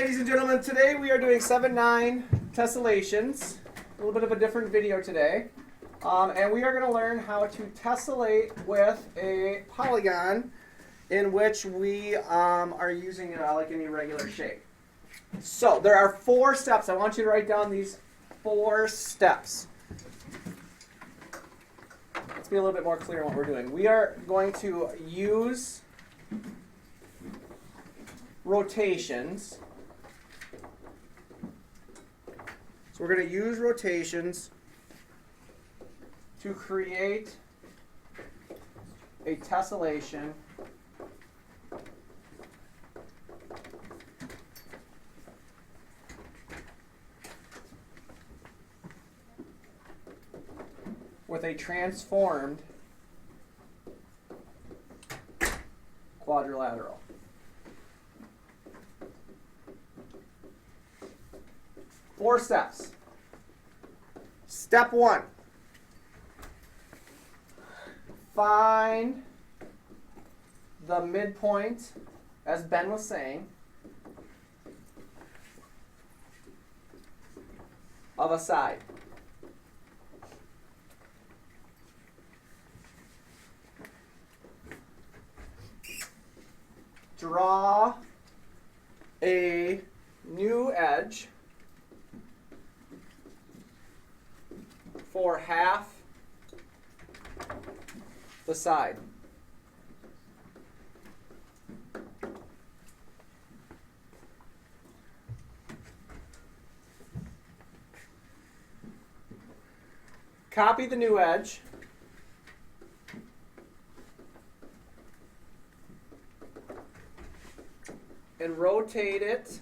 ladies and gentlemen, today we are doing 7-9 tessellations. A little bit of a different video today. And we are going to learn how to tessellate with a polygon in which we are using it like any regular shape. So there are 4 steps. I want you to write down these 4 steps. Let's be a little bit more clear on what we're doing. We are going to use rotations. So we're going to use rotations to create a tessellation with a transformed quadrilateral. Four steps. Step 1. Find the midpoint, as Ben was saying, of a side. Draw a new edge for half the side. Copy the new edge. And rotate it.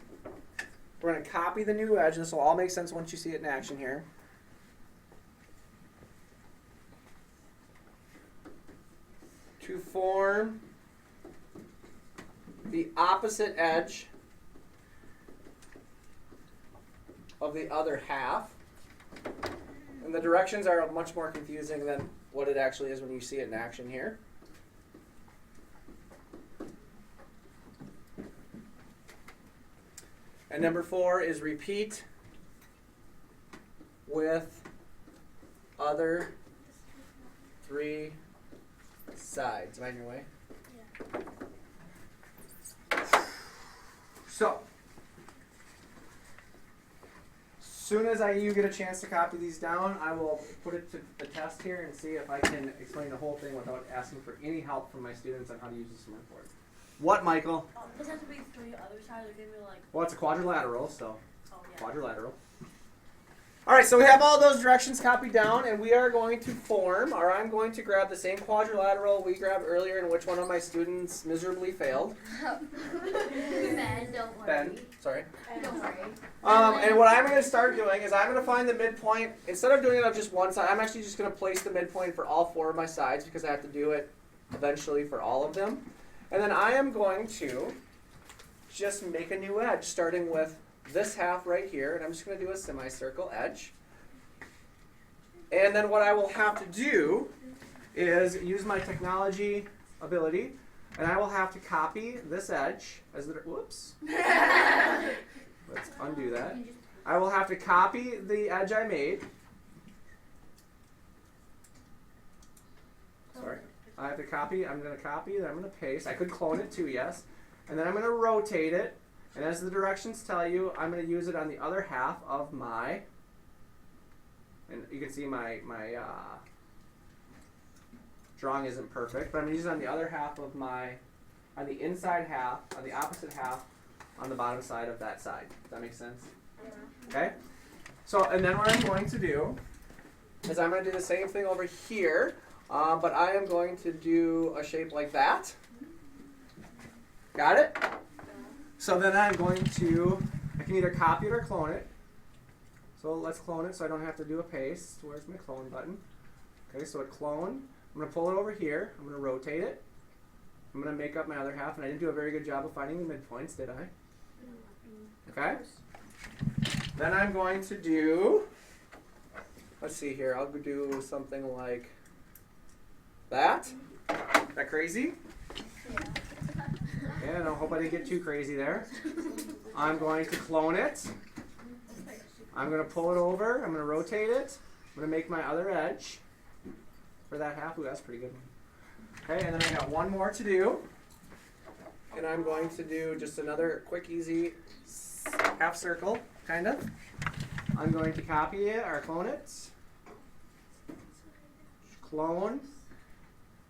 We're going to copy the new edge. This will all make sense once you see it in action here. To form the opposite edge of the other half. And the directions are much more confusing than what it actually is when you see it in action here. And number 4 is repeat with other 3 sides. Am I in your way? Yeah. So, as soon as you get a chance to copy these down, I will put it to the test here and see if I can explain the whole thing without asking for any help from my students on how to use the smartboard. What, Michael? Does it have to be 3 other sides, or can we like? Well, it's a quadrilateral, so Yeah. quadrilateral. All right, so we have all those directions copied down, and we are going to form, or I'm going to grab the same quadrilateral we grabbed earlier, in which one of my students miserably failed. Ben, don't worry. Ben, sorry. Don't worry. And what I'm going to start doing is I'm going to find the midpoint. Instead of doing it on just one side, I'm actually just going to place the midpoint for all 4 of my sides because I have to do it eventually for all of them. And then I am going to just make a new edge, starting with this half right here, and I'm just going to do a semicircle edge. And then what I will have to do is use my technology ability, and I will have to copy this edge as the, whoops. Let's undo that. I will have to copy the edge I made. Sorry. I have to copy, I'm going to copy, then I'm going to paste. I could clone it too, yes. And then I'm going to rotate it. And as the directions tell you, I'm going to use it on the other half of my, and you can see my drawing isn't perfect, but I'm going to use it on the other half of my, on the inside half, on the opposite half, on the bottom side of that side. Does that make sense? Okay? So, and then what I'm going to do is I'm going to do the same thing over here. But I am going to do a shape like that. Got it? So then I'm going to, I can either copy it or clone it. So let's clone it so I don't have to do a paste. Where's my clone button? Okay, so it cloned. I'm going to pull it over here. I'm going to rotate it. I'm going to make up my other half. And I didn't do a very good job of finding the midpoints, did I? Okay. Then I'm going to do, let's see here. I'll do something like that. Is that crazy? Yeah. And I hope I didn't get too crazy there. I'm going to clone it. I'm going to pull it over. I'm going to rotate it. I'm going to make my other edge for that half. Ooh, that's pretty good. Okay, and then I got one more to do. And I'm going to do just another quick, easy half circle, kind of. I'm going to copy it or clone it. Clone.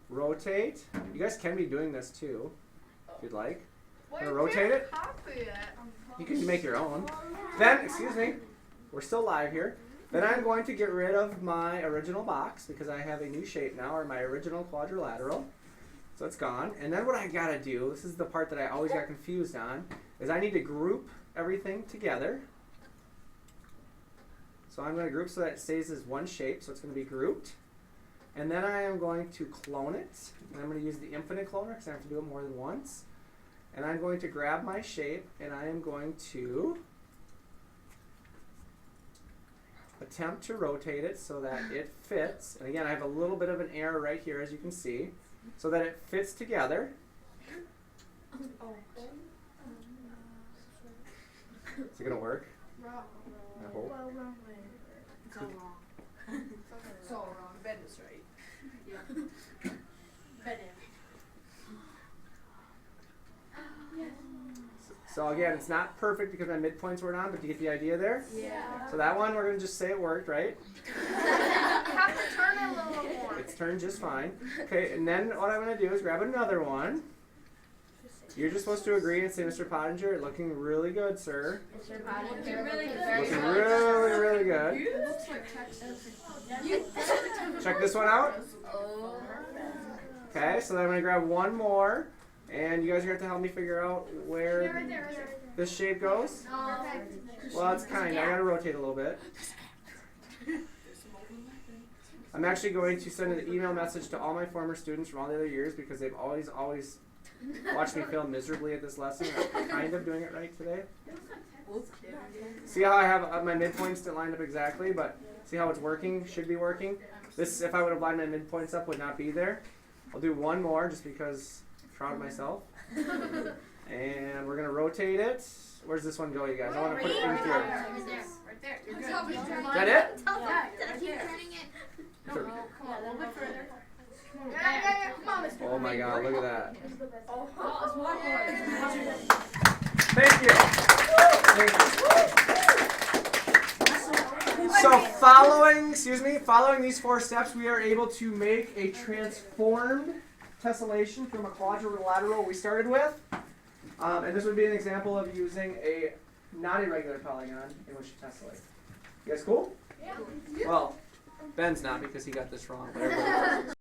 Rotate. You guys can be doing this too, if you'd like. I'm going to rotate it. You can make your own. Then, excuse me, we're still live here. Then I'm going to get rid of my original box because I have a new shape now, or my original quadrilateral. So it's gone. And then what I got to do, this is the part that I always got confused on, is I need to group everything together. So I'm going to group so that it stays as one shape, so it's going to be grouped. And then I am going to clone it. And I'm going to use the infinite cloner because I have to do it more than once. And I'm going to grab my shape and I am going to attempt to rotate it so that it fits. And again, I have a little bit of an error right here, as you can see, so that it fits together. Is it going to work? I hope. It's all wrong. It's all wrong. Ben is right. Yeah. Ben is. So again, it's not perfect because my midpoints weren't on, but do you get the idea there? Yeah. So that one, we're going to just say it worked, right? You have to turn it a little more. It's turned just fine. Okay, and then what I'm going to do is grab another one. You're just supposed to agree and say, Mr. Pottinger, looking really good, sir. Mr. Pottinger, really good. Looking really, really good. It looks like Texas. Check this one out. Oh. Okay, so then I'm going to grab one more. And you guys are going to have to help me figure out where this shape goes. Well, it's kind of. I got to rotate a little bit. I'm actually going to send an email message to all my former students from all the other years because they've always watched me fail miserably at this lesson. I'm kind of doing it right today. See how I have my midpoints still lined up exactly, but see how it's working? Should be working. This, if I would have lined my midpoints up, would not be there. I'll do one more just because I'm proud of myself. And we're going to rotate it. Where's this one go, you guys? I want to put it in here. Right there. You're good. Is that it? Keep turning it. No, come on, a little bit further. Yeah. Come on, Mr. Oh my God, look at that. Oh, it's one more. Thank you. Thank you. So following these 4 steps, we are able to make a transformed tessellation from a quadrilateral we started with. And this would be an example of using a not irregular polygon in which to tessellate. You guys cool? Yeah. Well, Ben's not because he got this wrong. But everybody else is.